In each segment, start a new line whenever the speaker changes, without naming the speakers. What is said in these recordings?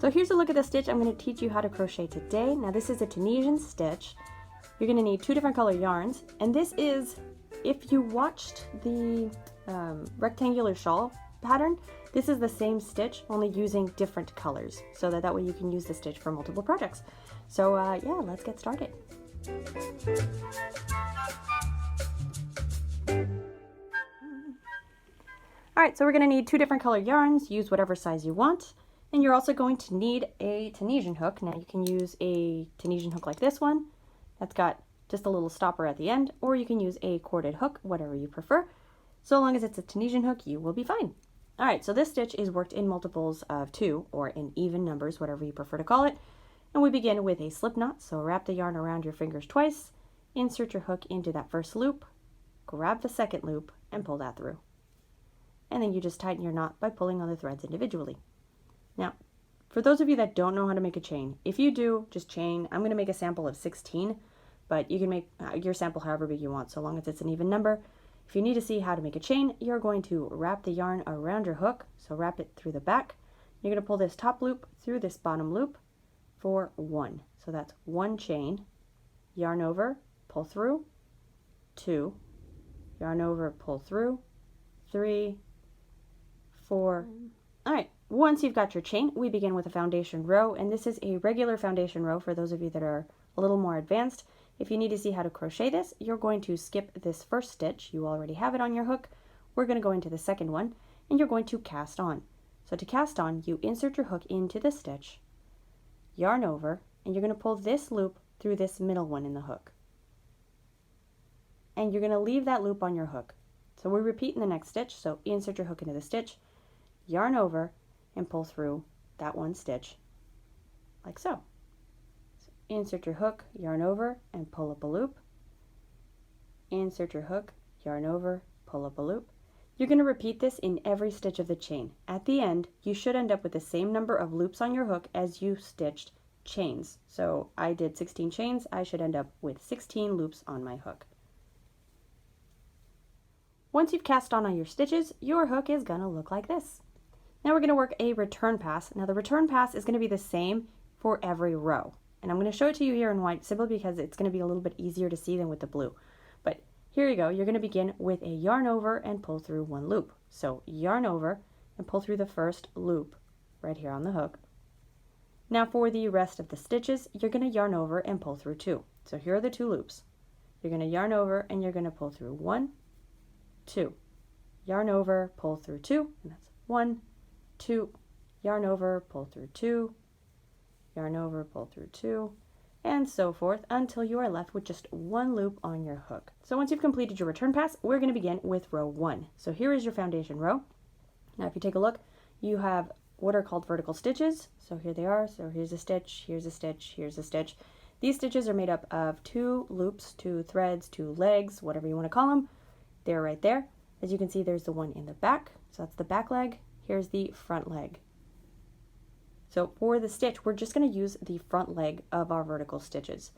So here's a look at the stitch I'm going to teach you how to crochet today. Now this is a Tunisian stitch. You're going to need 2 different color yarns, and this is, if you watched the Rectangular Shawl pattern, this is the same stitch, only using different colors, so that way you can use the stitch for multiple projects. So yeah, let's get started. Alright, so we're going to need 2 different color yarns. Use whatever size you want. And you're also going to need a Tunisian hook. Now you can use a Tunisian hook like this one. That's got just a little stopper at the end. Or you can use a corded hook, whatever you prefer. So long as it's a Tunisian hook, you will be fine. Alright, so this stitch is worked in multiples of 2, or in even numbers, whatever you prefer to call it. And we begin with a slip knot. So wrap the yarn around your fingers twice. Insert your hook into that first loop. Grab the second loop and pull that through. And then you just tighten your knot by pulling on the threads individually. Now, for those of you that don't know how to make a chain, if you do, just chain. I'm going to make a sample of 16, but you can make your sample however big you want, so long as it's an even number. If you need to see how to make a chain, you're going to wrap the yarn around your hook, so wrap it through the back. You're going to pull this top loop through this bottom loop for 1. So that's 1 chain, yarn over, pull through, 2, yarn over, pull through, 3, 4. All right, once you've got your chain, we begin with a foundation row, and this is a regular foundation row for those of you that are a little more advanced. If you need to see how to crochet this, you're going to skip this first stitch. You already have it on your hook. We're going to go into the second one, and you're going to cast on. So to cast on, you insert your hook into the stitch, yarn over, and you're going to pull this loop through this middle one in the hook. And you're going to leave that loop on your hook. So we repeat in the next stitch, so insert your hook into the stitch, yarn over, and pull through that one stitch, like so. So insert your hook, yarn over, and pull up a loop. Insert your hook, yarn over, pull up a loop. You're going to repeat this in every stitch of the chain. At the end, you should end up with the same number of loops on your hook as you stitched chains. So I did 16 chains, I should end up with 16 loops on my hook. Once you've cast on all your stitches, your hook is going to look like this. Now we're going to work a return pass. Now the return pass is going to be the same for every row. And I'm going to show it to you here in white simply because it's going to be a little bit easier to see than with the blue. But here you go. You're going to begin with a yarn over and pull through 1 loop. So yarn over and pull through the first loop right here on the hook. Now for the rest of the stitches, you're going to yarn over and pull through 2. So here are the 2 loops. You're going to yarn over and you're going to pull through 1, 2. Yarn over, pull through 2, and that's 1, 2, yarn over, pull through 2, yarn over, pull through 2, and so forth until you are left with just 1 loop on your hook. So once you've completed your return pass, we're going to begin with row 1. So here is your foundation row. Now if you take a look, you have what are called vertical stitches. So here they are. So here's a stitch, here's a stitch, here's a stitch. These stitches are made up of 2 loops, 2 threads, 2 legs, whatever you want to call them. They're right there. As you can see, there's the one in the back. So that's the back leg. Here's the front leg. So for the stitch, we're just going to use the front leg of our vertical stitches.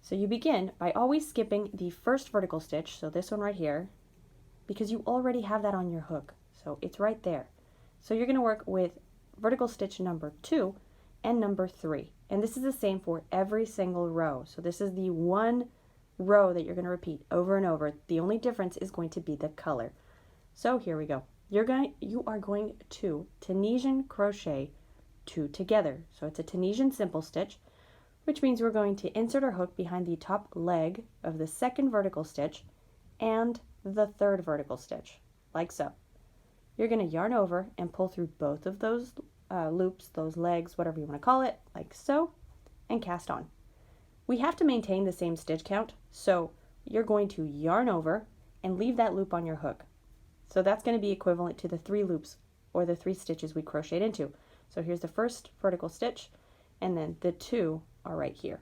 So you begin by always skipping the first vertical stitch, so this one right here, because you already have that on your hook. So it's right there. So you're going to work with vertical stitch number 2 and number 3. And this is the same for every single row. So this is the one row that you're going to repeat over and over. The only difference is going to be the color. So here we go. You are going to Tunisian crochet 2 together. So it's a Tunisian simple stitch, which means we're going to insert our hook behind the top leg of the second vertical stitch and the third vertical stitch, like so. You're going to yarn over and pull through both of those loops, those legs, whatever you want to call it, like so, and cast on. We have to maintain the same stitch count, so you're going to yarn over and leave that loop on your hook. So that's going to be equivalent to the 3 loops or the 3 stitches we crocheted into. So here's the first vertical stitch, and then the 2 are right here.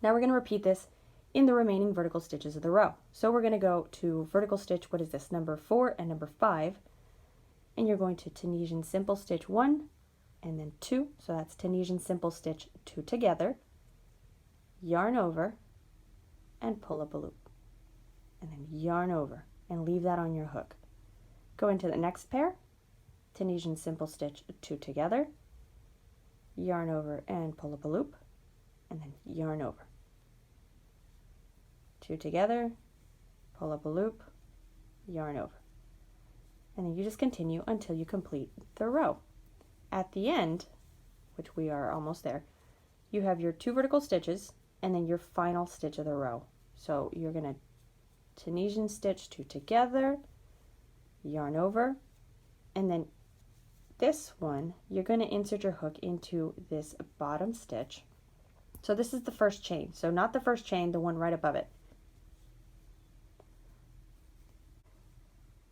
Now we're going to repeat this in the remaining vertical stitches of the row. So we're going to go to vertical stitch, what is this, number 4 and number 5, and you're going to Tunisian simple stitch 1 and then 2, so that's Tunisian simple stitch 2 together, yarn over and pull up a loop, and then yarn over and leave that on your hook. Go into the next pair, Tunisian simple stitch 2 together, yarn over and pull up a loop, and then yarn over. 2 together, pull up a loop, yarn over. And then you just continue until you complete the row. At the end, which we are almost there, you have your 2 vertical stitches and then your final stitch of the row. So you're going to Tunisian stitch 2 together, yarn over, and then this one, you're going to insert your hook into this bottom stitch. So this is the first chain. So not the first chain, the one right above it.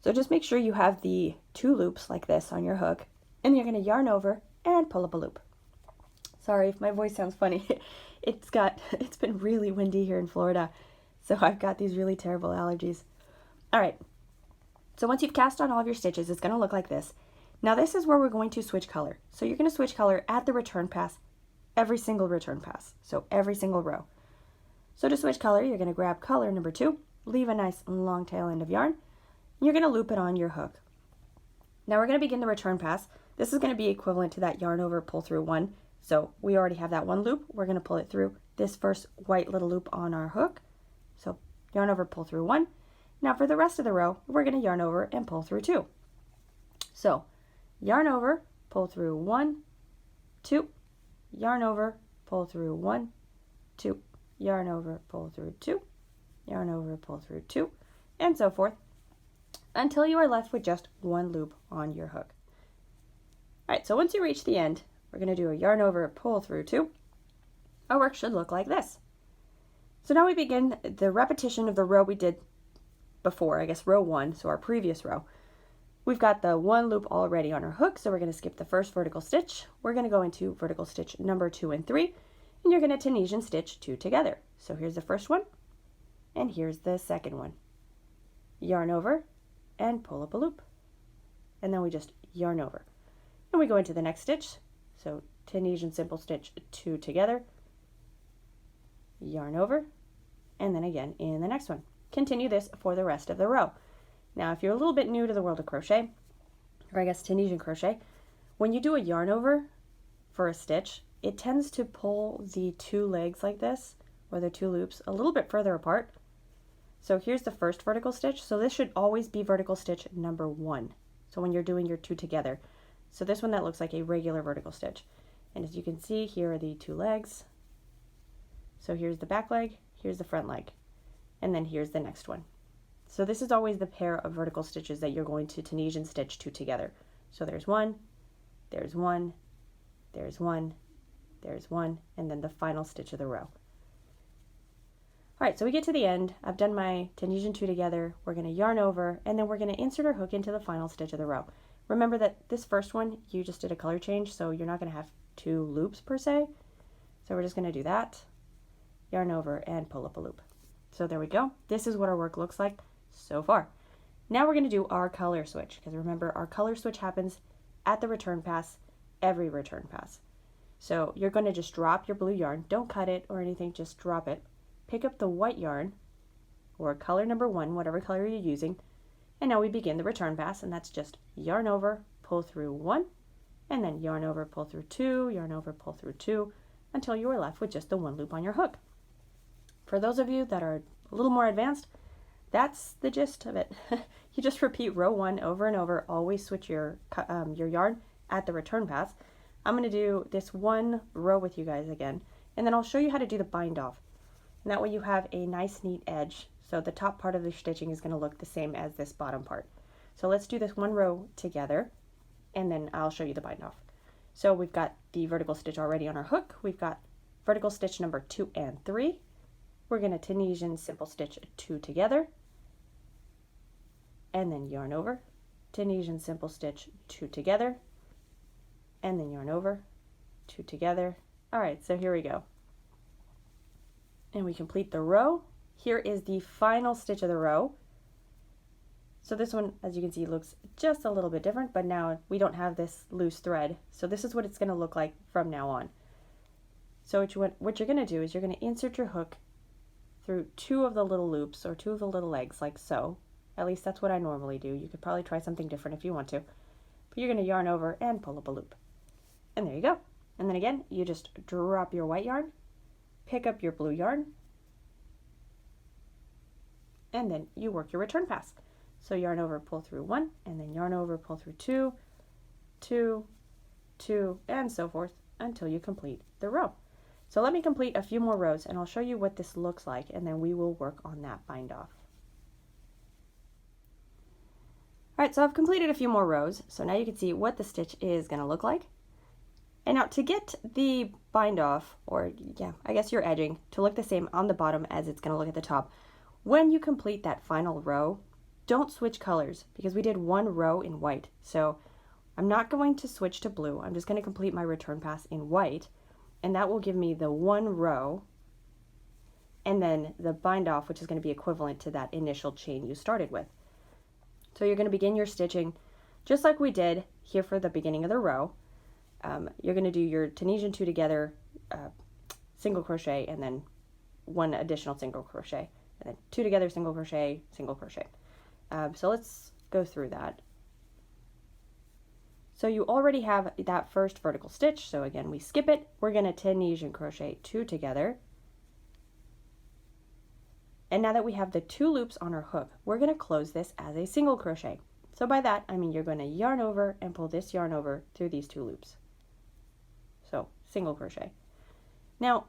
So just make sure you have the 2 loops like this on your hook, and you're going to yarn over and pull up a loop. Sorry if my voice sounds funny. It's been really windy here in Florida, so I've got these really terrible allergies. All right, so once you've cast on all of your stitches, it's going to look like this. Now this is where we're going to switch color. So you're going to switch color at the return pass, every single return pass, so every single row. So to switch color, you're going to grab color number 2, leave a nice long tail end of yarn, and you're going to loop it on your hook. Now we're going to begin the return pass. This is going to be equivalent to that yarn over pull through 1. So we already have that 1 loop. We're going to pull it through this first white little loop on our hook. So yarn over, pull through 1. Now for the rest of the row, we're going to yarn over and pull through 2. So yarn over, pull through 1, 2, yarn over, pull through 1, 2, yarn over, pull through 2, yarn over, pull through 2, and so forth, until you are left with just 1 loop on your hook. All right, so once you reach the end, we're going to do a yarn over, pull through 2. Our work should look like this. So now we begin the repetition of the row we did before, I guess row 1, so our previous row. We've got the 1 loop already on our hook, so we're going to skip the first vertical stitch. We're going to go into vertical stitch number 2 and 3, and you're going to Tunisian stitch 2 together. So here's the first one, and here's the second one. Yarn over and pull up a loop, and then we just yarn over. And we go into the next stitch, so Tunisian simple stitch 2 together, yarn over, and then again in the next one. Continue this for the rest of the row. Now if you're a little bit new to the world of crochet, or I guess Tunisian crochet, when you do a yarn over for a stitch, it tends to pull the 2 legs like this, or the 2 loops, a little bit further apart. So here's the first vertical stitch, so this should always be vertical stitch number 1. So when you're doing your 2 together. So this one that looks like a regular vertical stitch. And as you can see, here are the 2 legs. So here's the back leg, here's the front leg, and then here's the next one. So this is always the pair of vertical stitches that you're going to Tunisian stitch 2 together. So there's 1, there's 1, there's 1, there's 1, and then the final stitch of the row. All right, so we get to the end. I've done my Tunisian 2 together. We're going to yarn over, and then we're going to insert our hook into the final stitch of the row. Remember that this first one, you just did a color change, so you're not going to have 2 loops per se. So we're just going to do that, yarn over, and pull up a loop. So there we go. This is what our work looks like so far. Now we're going to do our color switch, because remember, our color switch happens at the return pass, every return pass. So you're going to just drop your blue yarn. Don't cut it or anything, just drop it. Pick up the white yarn, or color number 1, whatever color you're using, and now we begin the return pass, and that's just yarn over, pull through 1, and then yarn over, pull through 2, yarn over, pull through 2, until you are left with just the 1 loop on your hook. For those of you that are a little more advanced, that's the gist of it. You just repeat row 1 over and over, always switch your yarn at the return pass. I'm going to do this 1 row with you guys again, and then I'll show you how to do the bind off. And that way you have a nice neat edge, so the top part of the stitching is going to look the same as this bottom part. So let's do this 1 row together, and then I'll show you the bind off. So we've got the vertical stitch already on our hook. We've got vertical stitch number 2 and 3. We're going to Tunisian simple stitch 2 together, and then yarn over, Tunisian simple stitch 2 together, and then yarn over, 2 together. All right, so here we go. And we complete the row. Here is the final stitch of the row. So this one, as you can see, looks just a little bit different, but now we don't have this loose thread. So this is what it's going to look like from now on. So what you're going to do is you're going to insert your hook through 2 of the little loops, or 2 of the little legs, like so. At least that's what I normally do. You could probably try something different if you want to. but you're going to yarn over and pull up a loop. And there you go. And then again, you just drop your white yarn, pick up your blue yarn, and then you work your return pass. So yarn over, pull through 1, and then yarn over, pull through 2, 2, 2, and so forth until you complete the row. So let me complete a few more rows and I'll show you what this looks like, and then we will work on that bind off. Alright, so I've completed a few more rows, so now you can see what the stitch is going to look like. And now to get the bind off, or yeah, I guess your edging, to look the same on the bottom as it's going to look at the top, when you complete that final row, don't switch colors because we did one row in white. So I'm not going to switch to blue. I'm just going to complete my return pass in white, and that will give me the one row and then the bind off, which is going to be equivalent to that initial chain you started with. So you're going to begin your stitching just like we did here for the beginning of the row. You're going to do your Tunisian 2 together single crochet, and then 1 additional single crochet, and then 2 together single crochet, single crochet. So let's go through that. So you already have that first vertical stitch, so again we skip it. We're going to Tunisian crochet 2 together. And now that we have the 2 loops on our hook, we're going to close this as a single crochet. So by that I mean you're going to yarn over and pull this yarn over through these 2 loops. So single crochet. Now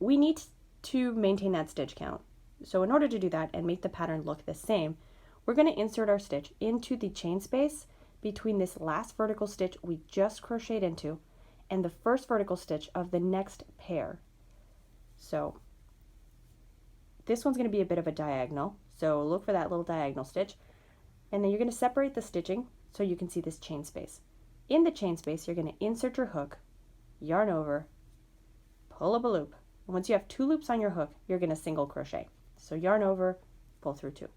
we need to maintain that stitch count. So in order to do that and make the pattern look the same, we're going to insert our stitch into the chain space between this last vertical stitch we just crocheted into and the first vertical stitch of the next pair. So this one's going to be a bit of a diagonal, so look for that little diagonal stitch, and then you're going to separate the stitching so you can see this chain space. In the chain space, you're going to insert your hook, yarn over, pull up a loop, and once you have 2 loops on your hook, you're going to single crochet. So yarn over, pull through 2.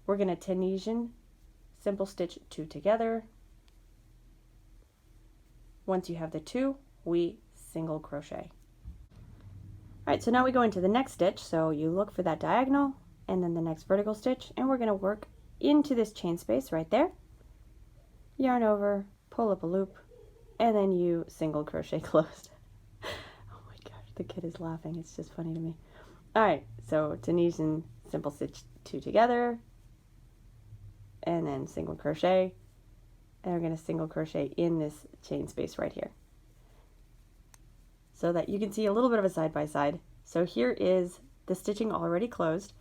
We're going to Tunisian simple stitch 2 together. Once you have the 2, we single crochet. Alright, so now we go into the next stitch, so you look for that diagonal and then the next vertical stitch, and we're going to work into this chain space right there. Yarn over, pull up a loop, and then you single crochet closed. Oh my gosh, the kid is laughing, it's just funny to me. Alright, so Tunisian simple stitch 2 together, and then single crochet, and we're going to single crochet in this chain space right here, so that you can see a little bit of a side by side. So here is the stitching already closed,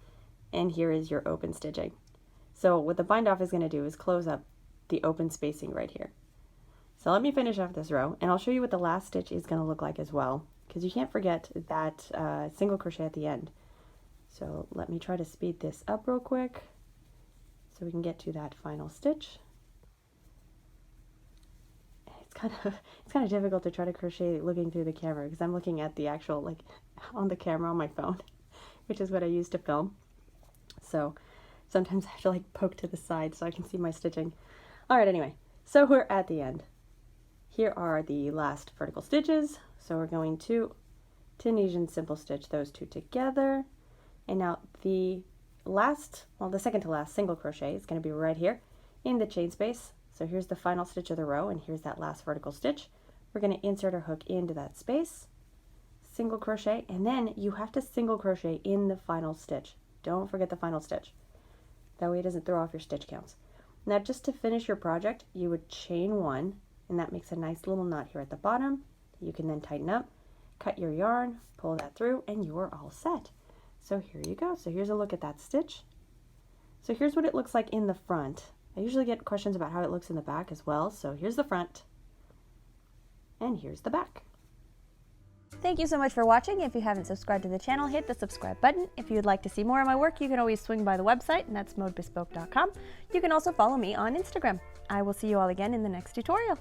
and here is your open stitching. So what the bind off is going to do is close up the open spacing right here. So let me finish off this row, and I'll show you what the last stitch is going to look like as well, because you can't forget that single crochet at the end. So let me try to speed this up real quick so we can get to that final stitch. It's kind of difficult to try to crochet looking through the camera because I'm looking at the actual, like, on the camera on my phone, which is what I use to film. So sometimes I have to like poke to the side so I can see my stitching. Alright, anyway, so we're at the end. Here are the last vertical stitches. So we're going to Tunisian simple stitch those 2 together. And now the last, well, the second to last single crochet is going to be right here in the chain space. So here's the final stitch of the row, and here's that last vertical stitch. We're going to insert our hook into that space, single crochet, and then you have to single crochet in the final stitch. Don't forget the final stitch. That way it doesn't throw off your stitch counts. Now just to finish your project, you would chain 1, and that makes a nice little knot here at the bottom. You can then tighten up, cut your yarn, pull that through, and you are all set. So here you go. So here's a look at that stitch. So here's what it looks like in the front. I usually get questions about how it looks in the back as well. So here's the front, and here's the back.
Thank you so much for watching. If you haven't subscribed to the channel, hit the subscribe button. If you would like to see more of my work, you can always swing by the website, and that's modebespoke.com. You can also follow me on Instagram. I will see you all again in the next tutorial.